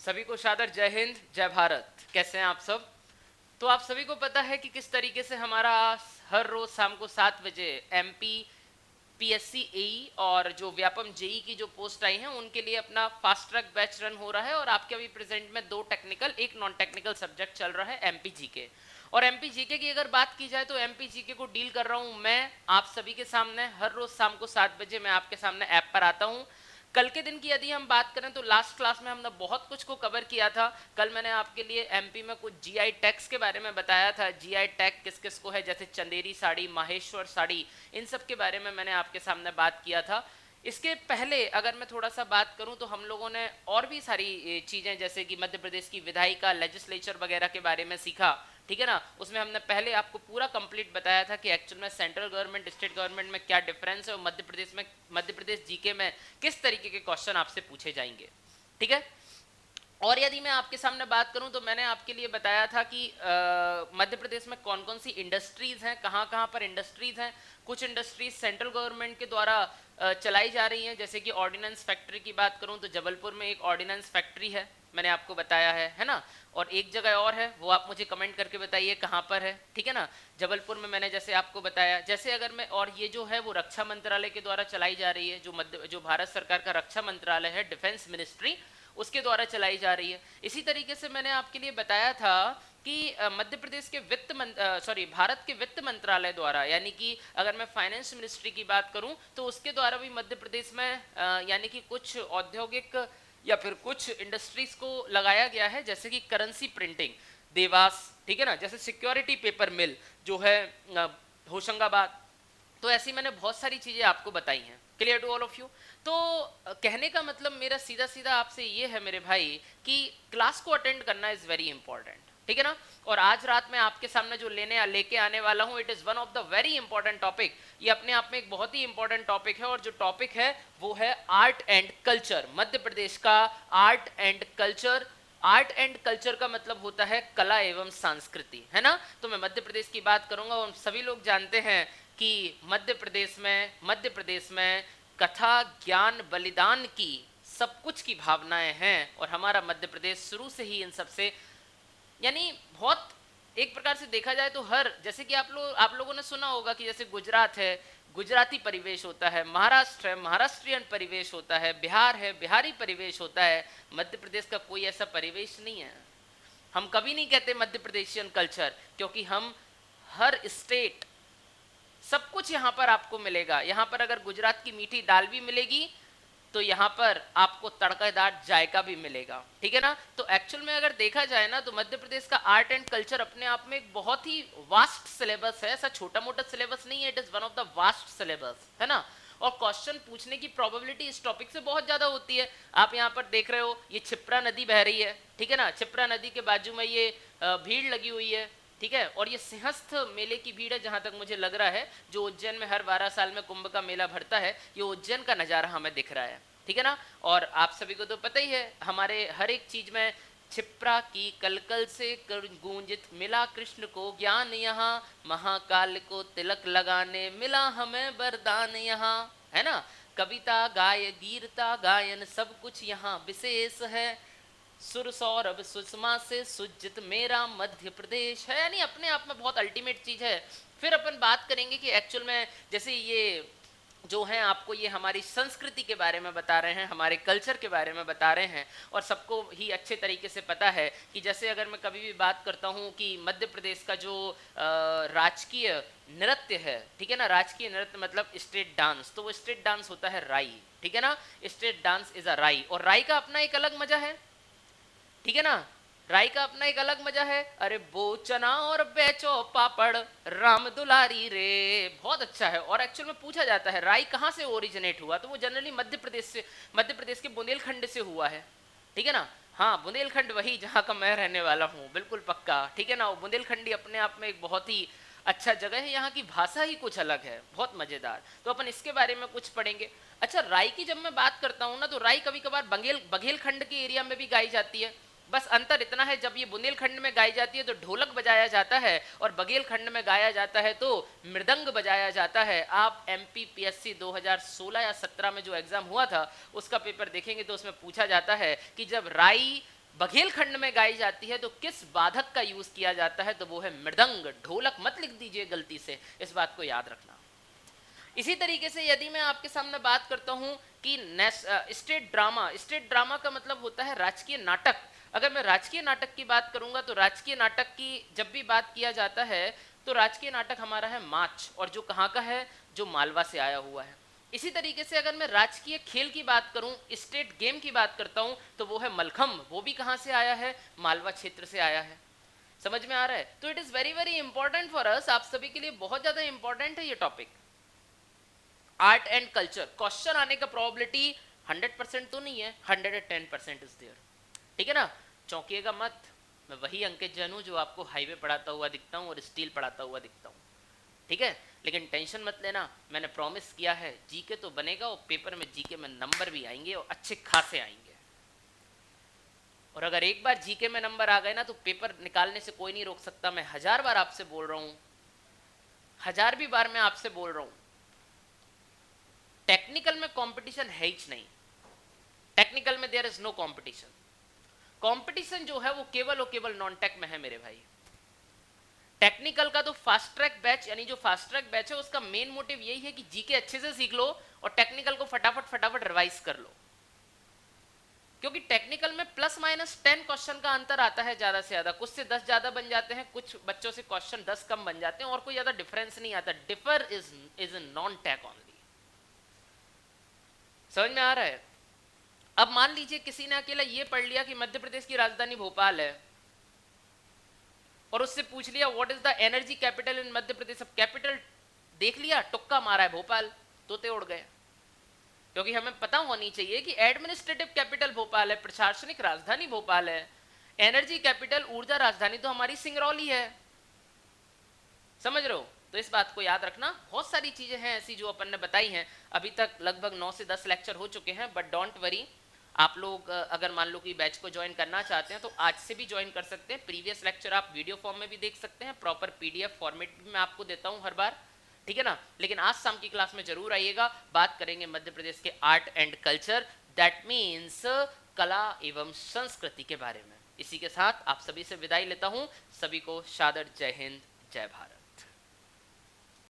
सभी को सादर जय हिंद जय भारत। कैसे हैं आप सब? तो आप सभी को पता है कि किस तरीके से हमारा हर रोज शाम को 7 बजे एमपी पीएससी एई और जो व्यापम जेई की जो पोस्ट आई हैं उनके लिए अपना फास्ट ट्रैक बैच रन हो रहा है। और आपके अभी प्रेजेंट में 2 टेक्निकल एक नॉन टेक्निकल सब्जेक्ट चल रहा है एमपी जीके। और एमपी जीके की अगर बात की जाए तो एमपी जीके को डील कर रहा हूं मैं आप सभी के सामने। हर रोज शाम को 7 बजे मैं आपके सामने ऐप पर आता हूं। कल के दिन की यदि हम बात करें तो लास्ट क्लास में हमने बहुत कुछ को कवर किया था। कल मैंने आपके लिए एमपी में कुछ जीआई टैग्स के बारे में बताया था। जीआई टैग किस किस को है, जैसे चंदेरी साड़ी, माहेश्वर साड़ी, इन सब के बारे में मैंने आपके सामने बात किया था। इसके पहले अगर मैं थोड़ा सा बात करूं तो हम लोगों ने और भी सारी चीज़ें जैसे कि मध्य प्रदेश की विधायिका, लेजिस्लेचर वगैरह के बारे में सीखा। ठीक है ना? उसमें हमने पहले आपको पूरा कंप्लीट बताया था कि एक्चुअल में सेंट्रल गवर्नमेंट स्टेट गवर्नमेंट में क्या डिफरेंस है और मध्य प्रदेश जीके में किस तरीके के क्वेश्चन आपसे पूछे जाएंगे। ठीक है? और यदि मैं आपके सामने बात करूं तो मैंने आपके लिए बताया था कि मध्य प्रदेश में कौन कौन सी इंडस्ट्रीज हैं, कहाँ कहाँ पर इंडस्ट्रीज हैं। कुछ इंडस्ट्रीज सेंट्रल गवर्नमेंट के द्वारा चलाई जा रही हैं, जैसे कि ऑर्डिनेंस फैक्ट्री की बात करूं तो जबलपुर में एक ऑर्डिनेंस फैक्ट्री है, मैंने आपको बताया है ना। और एक जगह और है, वो आप मुझे कमेंट करके बताइए कहाँ पर है। ठीक है ना? जबलपुर में मैंने जैसे आपको बताया। जैसे अगर मैं, और ये जो है वो रक्षा मंत्रालय के द्वारा चलाई जा रही है, जो भारत सरकार का रक्षा मंत्रालय है, डिफेंस मिनिस्ट्री, उसके द्वारा चलाई जा रही है। इसी तरीके से मैंने आपके लिए बताया था कि मध्य प्रदेश के भारत के वित्त मंत्रालय द्वारा, यानी कि अगर मैं फाइनेंस मिनिस्ट्री की बात करूं तो उसके द्वारा भी मध्य प्रदेश में यानी कि कुछ औद्योगिक या फिर कुछ इंडस्ट्रीज को लगाया गया है, जैसे कि करेंसी प्रिंटिंग देवास, ठीक है ना, जैसे सिक्योरिटी पेपर मिल जो है होशंगाबाद। तो ऐसी मैंने बहुत सारी चीज़ें आपको बताई हैं। Clear to all of you? तो कहने का मतलब मेरा सीधा सीधा आपसे ये है मेरे भाई कि क्लास को अटेंड करना इज़ वेरी इंपॉर्टेंट। ठीक है ना? और आज रात में आपके सामने जो लेके आने वाला हूँ, it is one of the very important topic. ये अपने आप में एक बहुत ही इंपॉर्टेंट टॉपिक है। और जो टॉपिक है वो है art and culture, Madhya Pradesh का art and culture. Art and culture का मतलब होता है कला एवं संस्कृति, है ना? तो मैं मध्य प्रदेश की बात करूंगा। और सभी लोग जानते हैं कि मध्य प्रदेश में कथा, ज्ञान, बलिदान की सब कुछ की भावनाएं हैं। और हमारा मध्य प्रदेश शुरू से ही इन सबसे, यानी बहुत, एक प्रकार से देखा जाए तो हर, जैसे कि आप लोगों ने सुना होगा कि जैसे गुजरात है, गुजराती परिवेश होता है, महाराष्ट्र है, महाराष्ट्रियन परिवेश होता है, बिहार है, बिहारी परिवेश होता है। मध्य प्रदेश का कोई ऐसा परिवेश नहीं है। हम कभी नहीं कहते मध्य प्रदेशियन कल्चर, क्योंकि हम हर स्टेट, सब कुछ यहाँ पर आपको मिलेगा। यहाँ पर अगर गुजरात की मीठी दाल भी मिलेगी तो यहाँ पर आपको तड़केदार जायका भी मिलेगा। ठीक है ना? तो एक्चुअल में अगर देखा जाए ना तो मध्य प्रदेश का आर्ट एंड कल्चर अपने आप में एक बहुत ही वास्ट सिलेबस है। ऐसा छोटा मोटा सिलेबस नहीं है, it is one of the vast syllabus, है ना? और क्वेश्चन पूछने की प्रोबेबिलिटी इस टॉपिक से बहुत ज्यादा होती है। आप यहाँ पर देख रहे हो, ये छिप्रा नदी बह रही है, ठीक है ना? छिप्रा नदी के बाजू में ये भीड़ लगी हुई है, ठीक है। और ये सिंहस्थ मेले की भीड़ है, जहां तक मुझे लग रहा है, जो उज्जैन में हर 12 साल में कुंभ का मेला भरता है, ये उज्जैन का नज़ारा हमें दिख रहा है। ठीक है ना? और आप सभी को तो पता ही है, हमारे हर एक चीज में छिप्रा की कलकल से गूंजित मिला कृष्ण को ज्ञान, यहाँ महाकाल को तिलक लगाने मिला हमें वरदान, यहाँ, है ना? कविता गाय, वीरता गायन, सब कुछ यहाँ विशेष है। सुर सौरभ सुषमा से सुजित मेरा मध्य प्रदेश है। यानी अपने आप में बहुत अल्टीमेट चीज है। फिर अपन बात करेंगे कि एक्चुअल में जैसे ये जो है आपको ये हमारी संस्कृति के बारे में बता रहे हैं, हमारे कल्चर के बारे में बता रहे हैं। और सबको ही अच्छे तरीके से पता है कि जैसे अगर मैं कभी भी बात करता हूँ कि मध्य प्रदेश का जो राजकीय नृत्य है, ठीक है ना, राजकीय नृत्य मतलब स्टेट डांस, तो वो स्टेट डांस होता है राई। ठीक है ना? स्टेट डांस इज अ राई। और राई का अपना एक अलग मजा है, ठीक है ना? राई का अपना एक अलग मजा है। अरे बो चना और बेचो पापड़, राम दुलारी रे, बहुत अच्छा है। और एक्चुअल में पूछा जाता है राई कहाँ से ओरिजिनेट हुआ, तो वो जनरली मध्य प्रदेश के बुंदेलखंड से हुआ है। ठीक है ना? हाँ, बुंदेलखंड वही जहाँ का मैं रहने वाला हूँ, बिल्कुल पक्का। ठीक है ना? वो बुंदेलखंडी अपने आप में एक बहुत ही अच्छा जगह है। यहाँ की भाषा ही कुछ अलग है, बहुत मजेदार। तो अपन इसके बारे में कुछ पढ़ेंगे। अच्छा, राई की जब मैं बात करता हूँ ना, तो राई कभी कभार बघेलखंड के एरिया में भी गाई जाती है। बस अंतर इतना है, जब ये बुंदेलखंड में गाई जाती है तो ढोलक बजाया जाता है, और बघेलखंड में गाया जाता है तो मृदंग बजाया जाता है। आप MPPSC 2016 या 17 में जो एग्जाम हुआ था उसका पेपर देखेंगे तो उसमें पूछा जाता है कि जब राई बघेल खंड में गाई जाती है तो किस वादक का यूज किया जाता है, तो वो है मृदंग। ढोलक मत लिख दीजिए गलती से, इस बात को याद रखना। इसी तरीके से यदि मैं आपके सामने बात करता हूं कि स्टेट ड्रामा का मतलब होता है राजकीय नाटक। अगर मैं राजकीय नाटक की बात करूंगा तो राजकीय नाटक की जब भी बात किया जाता है तो राजकीय नाटक हमारा है माच, और जो कहाँ का है, जो मालवा से आया हुआ है। इसी तरीके से अगर मैं राजकीय खेल की बात करूं, स्टेट गेम की बात करता हूं, तो वो है मलखम। वो भी कहां से आया है, मालवा क्षेत्र से आया है। समझ में आ रहा है? तो it is very very important for us, आप सभी के लिए बहुत ज्यादा इंपॉर्टेंट है ये topic, art and culture. Question आने का प्रोबेबिलिटी 100% तो नहीं है, 110% इज देयर। ठीक है ना, चौंकिएगा मत। मैं वही अंकित जैन हूं जो आपको हाईवे पढ़ाता हुआ दिखता हूं और स्टील पढ़ाता हुआ दिखता हूं। ठीक है, लेकिन टेंशन मत लेना, मैंने प्रॉमिस किया है जीके तो बनेगा और पेपर में जीके में नंबर भी आएंगे और अच्छे खासे आएंगे। और अगर एक बार जीके में नंबर आ गए ना तो पेपर निकालने से कोई नहीं रोक सकता। मैं 1000 बार आपसे बोल रहा हूं, 1000 भी बार मैं आपसे बोल रहा हूं, टेक्निकल में कंपटीशन है ही नहीं। टेक्निकल में there is no competition. Competition जो है वो केवल और केवल नॉन टेक में है मेरे भाई। टेक्निकल का तो फास्ट ट्रैक बैच, यानी जो फास्ट ट्रैक बैच है उसका मेन मोटिव यही है कि जीके अच्छे से सीख लो और टेक्निकल को फटाफट फटाफट रिवाइज कर लो। क्योंकि टेक्निकल में +-10 क्वेश्चन का अंतर आता है ज्यादा से ज्यादा, कुछ से 10 ज्यादा बन जाते हैं, कुछ बच्चों से क्वेश्चन 10 कम बन जाते हैं, और कोई ज्यादा डिफरेंस नहीं आता। Differ is in non tech only. समझ में आ रहा है? अब मान लीजिए किसी ने अकेला ये पढ़ लिया कि मध्य प्रदेश की राजधानी भोपाल है और उससे पूछ लिया what is the energy capital in Madhya Pradesh. अब कैपिटल देख लिया, टुक्का मारा है भोपाल, तोते उड़ गए। क्योंकि हमें पता होनी चाहिए कि एडमिनिस्ट्रेटिव कैपिटल भोपाल है, प्रशासनिक राजधानी भोपाल है, एनर्जी कैपिटल ऊर्जा राजधानी तो हमारी सिंगरौली है। समझ रहे हो? तो इस बात को याद रखना। बहुत सारी चीजें हैं ऐसी जो अपन ने बताई हैं। अभी तक लगभग 9 से 10 लेक्चर हो चुके हैं, बट डोंट वरी, आप लोग अगर मान लो कि बैच को ज्वाइन करना चाहते हैं तो आज से भी ज्वाइन कर सकते हैं। प्रीवियस लेक्चर आप वीडियो फॉर्म में भी देख सकते हैं, प्रॉपर पीडीएफ फॉर्मेट भी मैं आपको देता हूं हर बार। ठीक है ना? लेकिन आज शाम की क्लास में जरूर आइएगा, बात करेंगे मध्य प्रदेश के art and culture, that means कला एवं संस्कृति के बारे में। इसी के साथ आप सभी से विदाई लेता हूं। सभी को सादर जय हिंद, जय भारत।